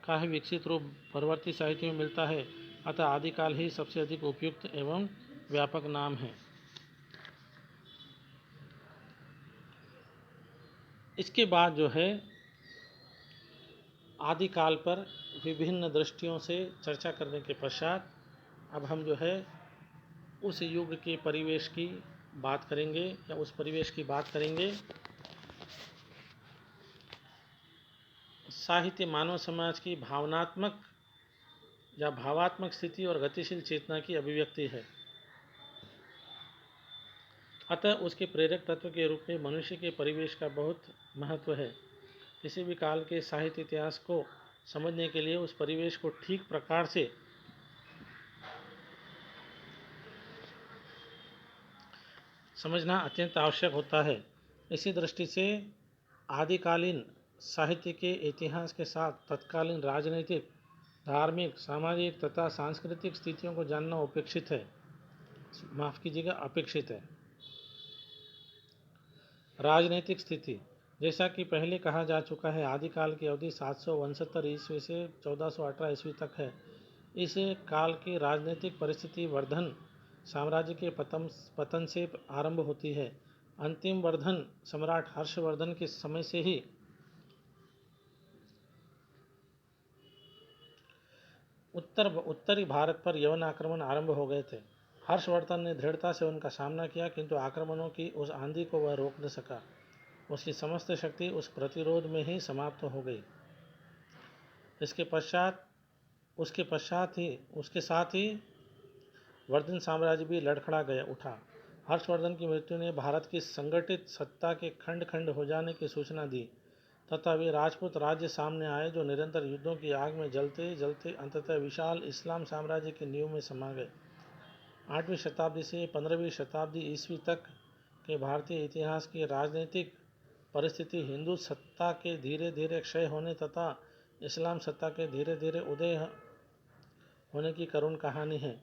का ही विकसित रूप परवर्ती साहित्य में मिलता है, अतः आदिकाल ही सबसे अधिक उपयुक्त एवं व्यापक नाम है। इसके बाद जो है आदिकाल पर विभिन्न दृष्टियों से चर्चा करने के पश्चात अब हम जो है उस युग के परिवेश की बात करेंगे या उस परिवेश की बात करेंगे। साहित्य मानव समाज की भावनात्मक या भावात्मक स्थिति और गतिशील चेतना की अभिव्यक्ति है, अतः उसके प्रेरक तत्व के रूप में मनुष्य के परिवेश का बहुत महत्व है। किसी भी काल के साहित्य इतिहास को समझने के लिए उस परिवेश को ठीक प्रकार से समझना अत्यंत आवश्यक होता है। इसी दृष्टि से आदिकालीन साहित्य के इतिहास के साथ तत्कालीन राजनीतिक, धार्मिक, सामाजिक तथा सांस्कृतिक स्थितियों को जानना अपेक्षित है। राजनीतिक स्थिति, जैसा कि पहले कहा जा चुका है, आदिकाल की अवधि 769 ईस्वी से 1418 ईस्वी तक है। इस काल की राजनीतिक परिस्थिति वर्धन साम्राज्य के पतन से आरंभ होती है। अंतिम वर्धन सम्राट हर्षवर्धन के समय से ही उत्तरी भारत पर यवन आक्रमण आरंभ हो गए थे। हर्षवर्धन ने दृढ़ता से उनका सामना किया, किंतु आक्रमणों की उस आंधी को वह रोक न सका। उसकी समस्त शक्ति उस प्रतिरोध में ही समाप्त हो गई। उसके साथ ही वर्धन साम्राज्य भी लड़खड़ा उठा। हर्षवर्धन की मृत्यु ने भारत की संगठित सत्ता के खंड खंड हो जाने की सूचना दी तथा वे राजपूत राज्य सामने आए, जो निरंतर युद्धों की आग में जलते जलते अंततः विशाल इस्लाम साम्राज्य की नींव में समा गए। 8वीं शताब्दी से 15वीं शताब्दी ईस्वी तक के भारतीय इतिहास की राजनीतिक परिस्थिति हिंदू सत्ता के धीरे धीरे क्षय होने तथा इस्लाम सत्ता के धीरे धीरे उदय होने की करुण कहानी है।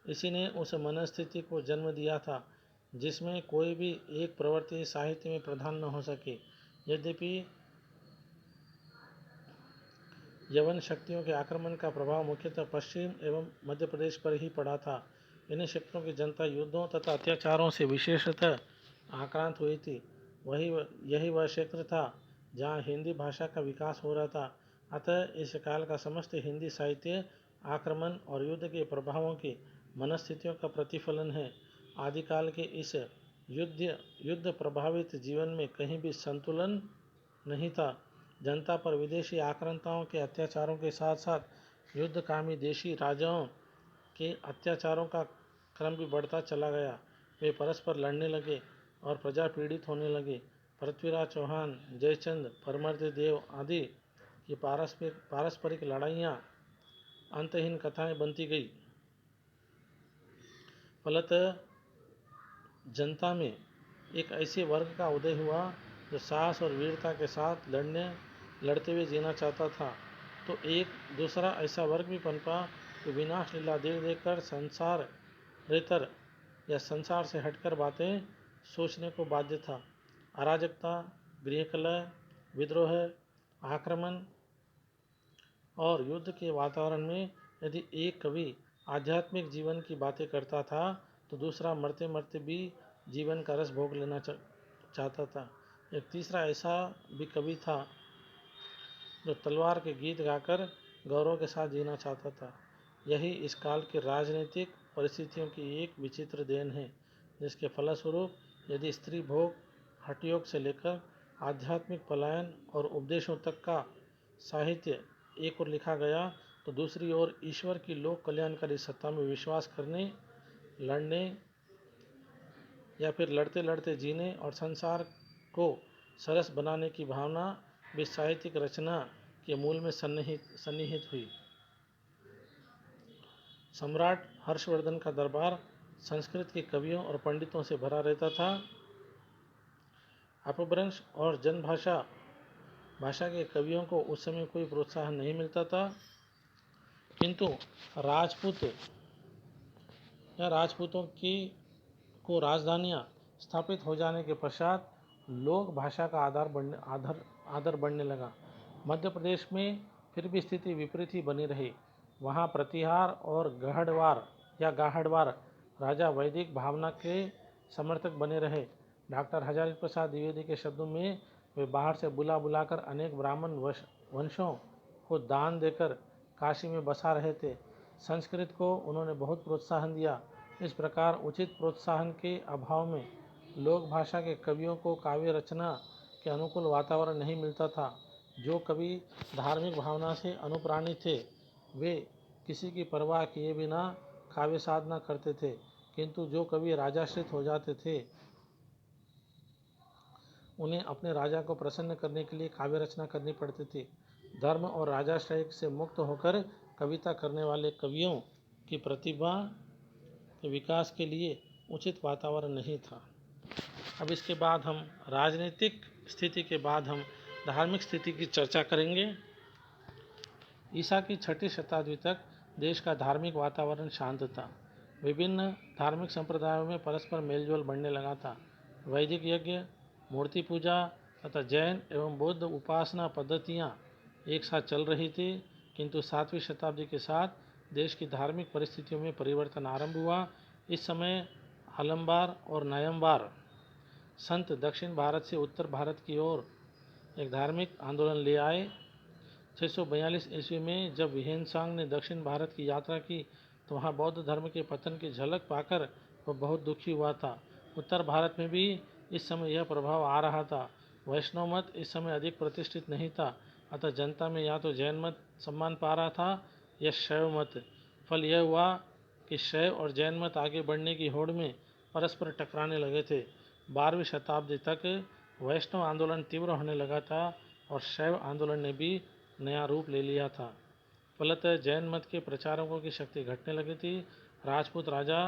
इसी ने उस मनस्थिति को जन्म दिया था जिसमें कोई भी एक प्रवृत्ति साहित्य में प्रधान न हो सके। यद्यपि यवन शक्तियों के आक्रमण का प्रभाव मुख्यतः पश्चिम एवं मध्य प्रदेश पर ही पड़ा था। इन शक्तियों की जनता युद्धों तथा अत्याचारों से विशेषतः आक्रांत हुई थी। यही वह क्षेत्र था जहाँ हिंदी भाषा का विकास हो रहा था। अतः इस काल का समस्त हिंदी साहित्य आक्रमण और युद्ध के प्रभावों की मनस्थितियों का प्रतिफलन है। आदिकाल के इस युद्ध प्रभावित जीवन में कहीं भी संतुलन नहीं था। जनता पर विदेशी आक्रांताओं के अत्याचारों के साथ साथ युद्धकामी देशी राजाओं के अत्याचारों का क्रम भी बढ़ता चला गया। वे परस्पर लड़ने लगे। और प्रजा पीड़ित होने लगी। पृथ्वीराज चौहान, जयचंद, परमर्द देव आदि की पारस्परिक लड़ाइयाँ अंतहीन कथाएं बनती गई। फलतः जनता में एक ऐसे वर्ग का उदय हुआ जो साहस और वीरता के साथ लड़ते हुए जीना चाहता था। तो एक दूसरा ऐसा वर्ग भी पनपा जो विनाश लीला देख देखकर संसारेतर या संसार से हटकर बातें सोचने को बाध्य था। अराजकता, गृहकलह, विद्रोह, आक्रमण और युद्ध के वातावरण में यदि एक कवि आध्यात्मिक जीवन की बातें करता था तो दूसरा मरते मरते भी जीवन का रस भोग लेना चाहता था। एक तीसरा ऐसा भी कवि था जो तलवार के गीत गाकर गौरव के साथ जीना चाहता था। यही इस काल की राजनीतिक परिस्थितियों की एक विचित्र देन है, जिसके फलस्वरूप यदि स्त्री भोग, हठयोग से लेकर आध्यात्मिक पलायन और उपदेशों तक का साहित्य एक ओर लिखा गया तो दूसरी ओर ईश्वर की लोक कल्याणकारी सत्ता में विश्वास करने, लड़ने या फिर लड़ते लड़ते जीने और संसार को सरस बनाने की भावना भी साहित्यिक रचना के मूल में सन्निहित हुई। सम्राट हर्षवर्धन का दरबार संस्कृत के कवियों और पंडितों से भरा रहता था। अपभ्रंश और भाषा के कवियों को उस समय कोई प्रोत्साहन नहीं मिलता था, किंतु राजपूतों की को राजधानियां स्थापित हो जाने के पश्चात लोक भाषा का आदर बढ़ने लगा। मध्य प्रदेश में फिर भी स्थिति विपरीत ही बनी रही। वहाँ प्रतिहार और गाहड़वार राजा वैदिक भावना के समर्थक बने रहे। डॉक्टर हजारी प्रसाद द्विवेदी के शब्दों में वे बाहर से बुलाकर अनेक ब्राह्मण वंशों को दान देकर काशी में बसा रहे थे। संस्कृत को उन्होंने बहुत प्रोत्साहन दिया। इस प्रकार उचित प्रोत्साहन के अभाव में लोक भाषा के कवियों को काव्य रचना के अनुकूल वातावरण नहीं मिलता था। जो कवि धार्मिक भावना से अनुप्राणित थे वे किसी की परवाह किए बिना काव्य साधना करते थे, किंतु जो कवि राजाश्रित हो जाते थे उन्हें अपने राजा को प्रसन्न करने के लिए काव्य रचना करनी पड़ती थी। धर्म और राजाश्रय से मुक्त होकर कविता करने वाले कवियों की प्रतिभा के विकास के लिए उचित वातावरण नहीं था। अब इसके बाद हम राजनीतिक स्थिति के बाद हम धार्मिक स्थिति की चर्चा करेंगे। ईसा की 6वीं शताब्दी तक देश का धार्मिक वातावरण शांत था। विभिन्न धार्मिक संप्रदायों में परस्पर मेलजोल बढ़ने लगा था। वैदिक यज्ञ, मूर्ति पूजा तथा जैन एवं बौद्ध उपासना पद्धतियाँ एक साथ चल रही थी, किंतु 7वीं शताब्दी के साथ देश की धार्मिक परिस्थितियों में परिवर्तन आरंभ हुआ। इस समय अलंबार और नायंबार संत दक्षिण भारत से उत्तर भारत की ओर एक धार्मिक आंदोलन ले आए। 642 ईस्वी में जब विहेंसांग ने दक्षिण भारत की यात्रा की तो वहाँ बौद्ध धर्म के पतन की झलक पाकर वह बहुत दुखी हुआ था। उत्तर भारत में भी इस समय यह प्रभाव आ रहा था। वैष्णव मत इस समय अधिक प्रतिष्ठित नहीं था, अतः जनता में या तो जैन मत सम्मान पा रहा था या शैव मत। फल यह हुआ कि शैव और जैन मत आगे बढ़ने की होड़ में परस्पर टकराने लगे थे। 12वीं शताब्दी तक वैष्णव आंदोलन तीव्र होने लगा था और शैव आंदोलन ने भी नया रूप ले लिया था। फलतः जैन मत के प्रचारकों की शक्ति घटने लगी थी। राजपूत राजा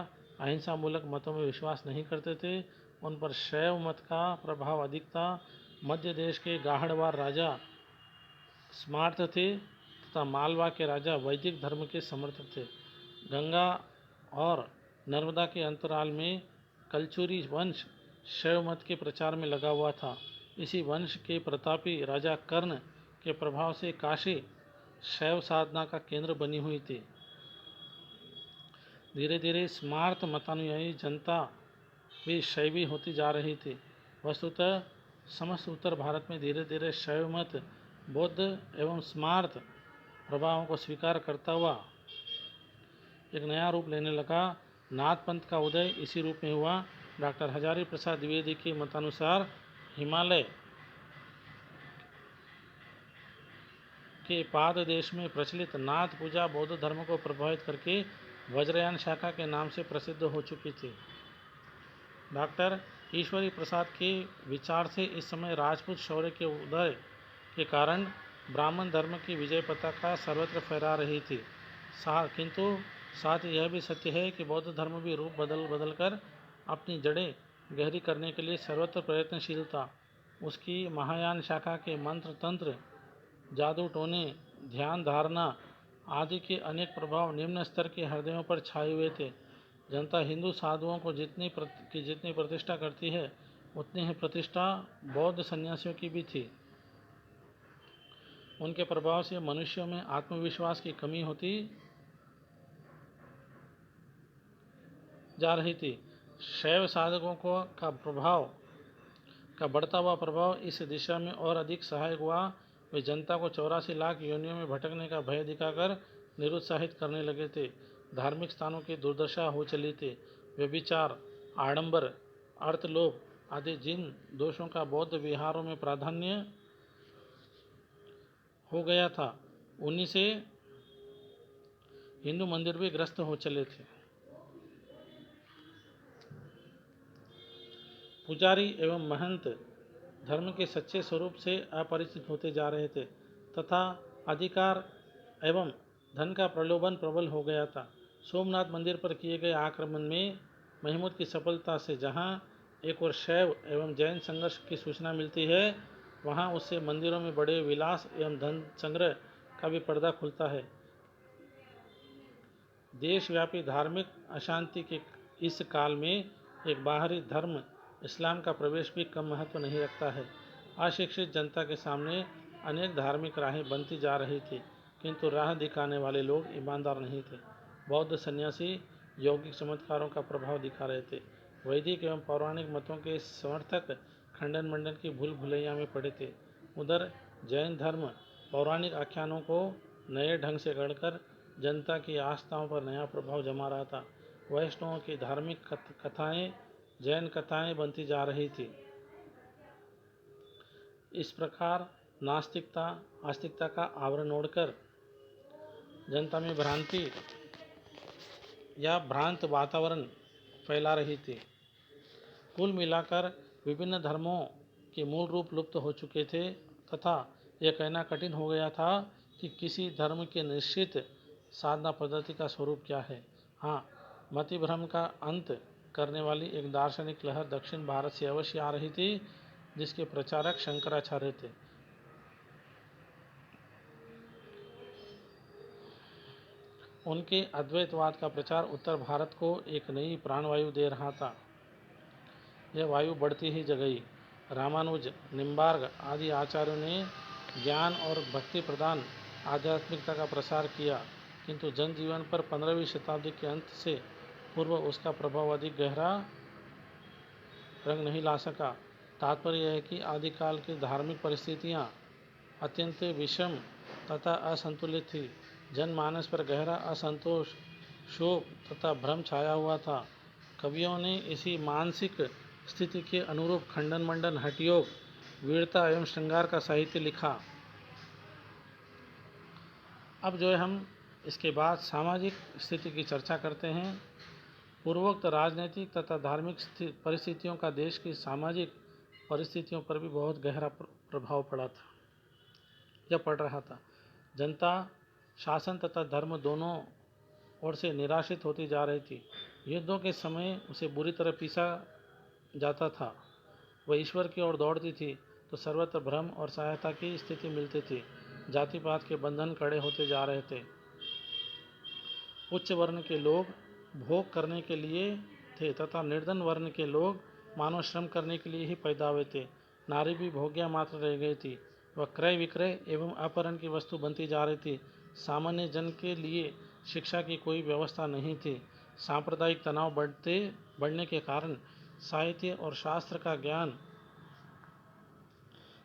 अहिंसा मूलक मतों में विश्वास नहीं करते थे, उन पर शैव मत का प्रभाव अधिक था। मध्य देश के गाहड़वार राजा स्मार्त थे तथा मालवा के राजा वैदिक धर्म के समर्थक थे। गंगा और नर्मदा के अंतराल में कलचुरी वंश शैव मत के प्रचार में लगा हुआ था। इसी वंश के प्रतापी राजा कर्ण के प्रभाव से काशी शैव साधना का केंद्र बनी हुई थी। धीरे धीरे स्मार्त मतानुयायी जनता भी शैवी होती जा रही थी। वस्तुतः समस्त उत्तर भारत में धीरे धीरे शैव मत बौद्ध एवं स्मार्त प्रभावों को स्वीकार करता हुआ एक नया रूप लेने लगा। नाथ पंथ का उदय इसी रूप में हुआ। डॉक्टर हजारी प्रसाद द्विवेदी के मतानुसार हिमालय के पाद देश में प्रचलित नाथ पूजा बौद्ध धर्म को प्रभावित करके वज्रयान शाखा के नाम से प्रसिद्ध हो चुकी थी। डॉक्टर ईश्वरी प्रसाद के विचार से इस समय राजपूत शौर्य के उदय के कारण ब्राह्मण धर्म की विजय पताका सर्वत्र फहरा रही थी। किंतु साथ यह भी सत्य है कि बौद्ध धर्म भी रूप बदल कर अपनी जड़ें गहरी करने के लिए सर्वत्र प्रयत्नशील था। उसकी महायान शाखा के मंत्र तंत्र, जादू टोने, ध्यान धारणा आदि के अनेक प्रभाव निम्न स्तर के हृदयों पर छाए हुए थे। जनता हिंदू साधुओं को जितनी प्रतिष्ठा करती है, उतनी ही प्रतिष्ठा बौद्ध सन्यासियों की भी थी। उनके प्रभाव से मनुष्यों में आत्मविश्वास की कमी होती जा रही थी। शैव साधकों का बढ़ता हुआ प्रभाव इस दिशा में और अधिक सहायक हुआ। वे जनता को 84 लाख योनियों में भटकने का भय दिखाकर निरुत्साहित करने लगे थे। धार्मिक स्थानों की दुर्दशा हो चली थी। व्यभिचार, आडंबर, अर्थलोभ आदि जिन दोषों का बौद्ध विहारों में प्राधान्य हो गया था, उन्हीं से हिंदू मंदिर भी ग्रस्त हो चले थे। पुजारी एवं महंत धर्म के सच्चे स्वरूप से अपरिचित होते जा रहे थे तथा अधिकार एवं धन का प्रलोभन प्रबल हो गया था। सोमनाथ मंदिर पर किए गए आक्रमण में महमूद की सफलता से जहां एक और शैव एवं जैन संघर्ष की सूचना मिलती है, वहां उससे मंदिरों में बड़े विलास एवं धन संग्रह का भी पर्दा खुलता है। देशव्यापी धार्मिक अशांति के इस काल में एक बाहरी धर्म इस्लाम का प्रवेश भी कम महत्व नहीं रखता है। अशिक्षित जनता के सामने अनेक धार्मिक राहें बनती जा रही थी, किंतु राह दिखाने वाले लोग ईमानदार नहीं थे। बौद्ध सन्यासी यौगिक चमत्कारों का प्रभाव दिखा रहे थे। वैदिक एवं पौराणिक मतों के समर्थक खंडन मंडन की भूल भुलैया में पड़े थे। उधर जैन धर्म पौराणिक आख्यानों को नए ढंग से गढ़कर जनता की आस्थाओं पर नया प्रभाव जमा रहा था। वैष्णवों की धार्मिक कथाएं जैन कथाएं बनती जा रही थी। इस प्रकार नास्तिकता आस्तिकता का आवरण ओढ़कर जनता में भ्रांति या भ्रांत वातावरण फैला रही थी। कुल मिलाकर विभिन्न धर्मों के मूल रूप लुप्त हो चुके थे तथा यह कहना कठिन हो गया था कि किसी धर्म के निश्चित साधना पद्धति का स्वरूप क्या है। हाँ, मति भ्रम का अंत करने वाली एक दार्शनिक लहर दक्षिण भारत से अवश्य आ रही थी, जिसके प्रचारक शंकराचार्य थे। उनके अद्वैतवाद का प्रचार उत्तर भारत को एक नई प्राणवायु दे रहा था। यह वायु बढ़ती ही जगई। रामानुज, निम्बार्क आदि आचार्यों ने ज्ञान और भक्ति प्रदान आध्यात्मिकता का प्रसार किया, किंतु जनजीवन पर 15वीं शताब्दी के अंत से पूर्व उसका प्रभाव अधिक गहरा रंग नहीं ला सका। तात्पर्य यह है कि आदिकाल की धार्मिक परिस्थितियां अत्यंत विषम तथा असंतुलित थी। जनमानस पर गहरा असंतोष, शोक तथा भ्रम छाया हुआ था। कवियों ने इसी मानसिक स्थिति के अनुरूप खंडन मंडन, हठयोग, वीरता एवं श्रृंगार का साहित्य लिखा। अब जो है हम इसके बाद सामाजिक स्थिति की चर्चा करते हैं। पूर्वोक्त राजनीतिक तथा धार्मिक परिस्थितियों का देश की सामाजिक परिस्थितियों पर भी बहुत गहरा प्रभाव पड़ा था या पड़ रहा था। जनता शासन तथा धर्म दोनों ओर से निराशित होती जा रही थी। युद्धों के समय उसे बुरी तरह पीसा जाता था। वह ईश्वर की ओर दौड़ती थी तो सर्वत्र भ्रम और सहायता की स्थिति मिलती थी। जातिपात के बंधन कड़े होते जा रहे थे। उच्च वर्ण के लोग भोग करने के लिए थे तथा निर्धन वर्ण के लोग मानव श्रम करने के लिए ही पैदा हुए थे। नारी भी भोग्या मात्र रह गई थी। वह क्रय विक्रय एवं अपहरण की वस्तु बनती जा रही थी। सामान्य जन के लिए शिक्षा की कोई व्यवस्था नहीं थी। सांप्रदायिक तनाव बढ़ने के कारण साहित्य और शास्त्र का ज्ञान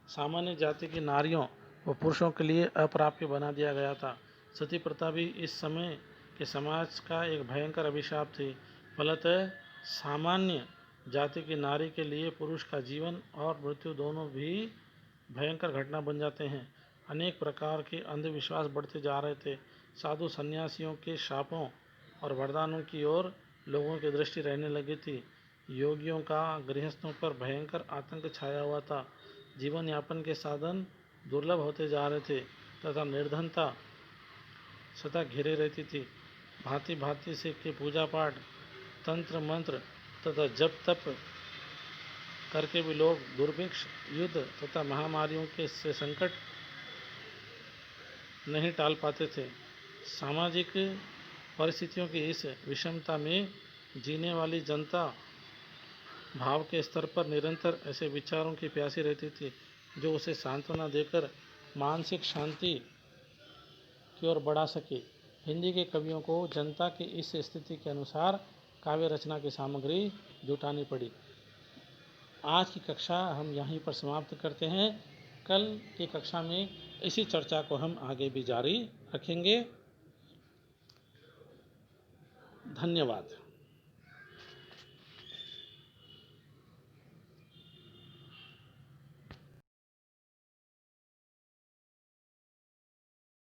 सामान्य जाति की नारियों व पुरुषों के लिए अप्राप्य बना दिया गया था। सती प्रथा भी इस समय के समाज का एक भयंकर अभिशाप थी। फलतः सामान्य जाति की नारी के लिए पुरुष का जीवन और मृत्यु दोनों भी भयंकर घटना बन जाते हैं। अनेक प्रकार के अंधविश्वास बढ़ते जा रहे थे। साधु सन्यासियों के शापों और वरदानों की ओर लोगों की दृष्टि रहने लगी थी। योगियों का गृहस्थों पर भयंकर आतंक छाया हुआ था। जीवन यापन के साधन दुर्लभ होते जा रहे थे तथा निर्धनता सदा घेरे रहती थी। भांति भांति से के पूजा पाठ, तंत्र मंत्र तथा जप तप करके भी लोग दुर्भिक्ष, युद्ध तथा महामारियों के से संकट नहीं टाल पाते थे। सामाजिक परिस्थितियों की इस विषमता में जीने वाली जनता भाव के स्तर पर निरंतर ऐसे विचारों की प्यासी रहती थी जो उसे सांत्वना देकर मानसिक शांति की ओर बढ़ा सके। हिंदी के कवियों को जनता की इस स्थिति के अनुसार काव्य रचना की सामग्री जुटानी पड़ी। आज की कक्षा हम यहीं पर समाप्त करते हैं। कल की कक्षा में इसी चर्चा को हम आगे भी जारी रखेंगे। धन्यवाद।